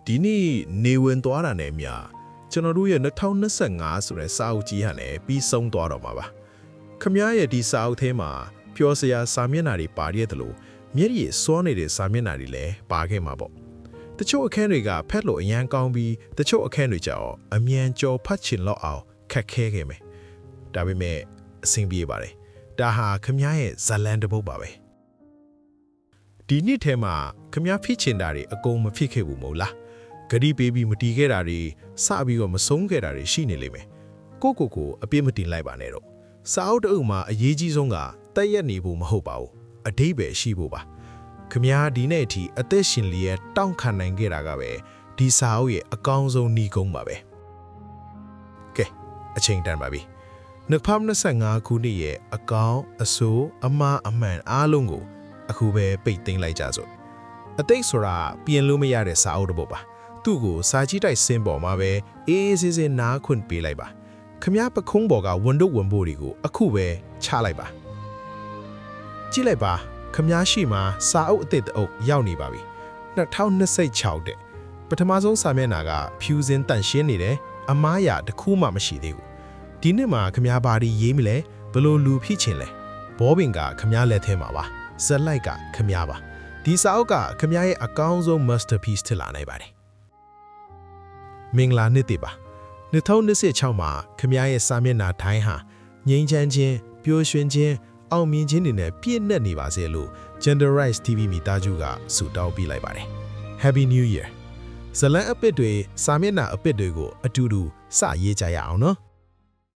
ဒီနေ့နေဝင်သွားတာနဲ့မြကျွန်တော်တို့ရဲ့2025ဆိုတဲ့စာအုပ်ကြီးဟာလည်းပြီးဆုံးသွားတော့မှာပါခမရဲ့ဒီစာအုပ်ထဲမှာပျော်စရာစာမျက်နှာတွေပါရတယ်လို့မျက်ရည်စွန်းနေတဲ့စာမျက်နှာတွေလည်းပါခဲ့မှာပေါ့တချို့အခန်းတွေကဖက်လို့အရန်ကောင်းပြီးတချို့အခန်းတွေကျတော့အမြန်ကြော်ဖတ်ချင်လောက်အောင်ခက်ခဲခဲ့မယ်ဒါပေမဲ့အဆင်ပြေပါတယ်ဒါဟာခမရဲ့ဇလန်တစ်ပုဒ်ပါပဲဒီနှစ်ထဲမှာခမဖြစ်ချင်တာတွေအကုန်မဖြစ်ခဲ့ဘူးမို့လားဂရီပေးပြီးမတီးခဲ့တာတွေစပြီးတော့မဆုံးခဲ့တာတွေရှိနေလိမ့်မယ်ကိုအပြစ်မတင်လိုက်ပါနဲ့တော့စာအုပ်တအုပ်မှာအရေးကြီးဆုံးကတက်ရက်နေဖို့မဟုတ်ပါဘူးအတိတ်ပဲရှိဖို့ပါခမဒီနေ့အထိအသက်ရှင်လျက်တောင့်ခံနိုင်ခဲ့တာကပဲဒီစာအုပ်ရဲ့အကောင်းဆုံးနှီးကုန်းပါပဲကဲအချိန်တန်ပါပြီ2025ခုနှစ်ရဲ့အကောင်းအဆိုးအမှားအမှန်အားလုံးကိုအခုပဲပိတ်သိမ်းလိုက်ကြစို့အသိဆိုတာပြင်လို့မရတဲ့စာအုပ်တစ်ပုဒ်ပါသူ့ကိုစာကြည့်တိုက်စင်းပေါ်မှာပဲအေးဆေးဆေးနားခွင့်ပေးလိုက်ပါခမပခုံးပေါ်ကဝန်တို့ဝန်ဖို့တွေကိုအခုပဲချလိုက်ပါကြည့်လိုက်ပါခမရှိမှာစာအုပ်အသစ်တအုပ်ရောက်နေပါပြီ2026တဲ့ပထမဆုံးစာမျက်နှာကဖြူစင်တန့်ရှင်းနေတယ်အမားရတစ်ခုမှမရှိသေးဘူးဒီနှစ်မှာခမဘာဒီရေးမလဲဘလို့လူဖြစ်ချင်လဲဘောပင်ကခမလက်ထဲမှာပါဇက်လိုက်ကခမပါဒီစာအုပ်ကခမရဲ့အကောင်းဆုံး masterpiece ထလာနိုင်ပါတယ်မင်္ဂလာနှစ်တည်ပါ2026မှာခမရဲ့စာမျက်နှာတိုင်းဟာငြိမ်းချမ်းခြင်းပျော်ရွှင်ခြင်းအောင်မြင်ခြင်းတွေနဲ့ပြည့်နှက်နေပါစေလို့ Gender Rights TV မိသားစုကဆုတောင်းပေးလိုက်ပါတယ် Happy New Year ဇလန်အပစ်တွေစာမျက်နှာအပစ်တွေကိုအတူတူစရေးကြရအောင်နော်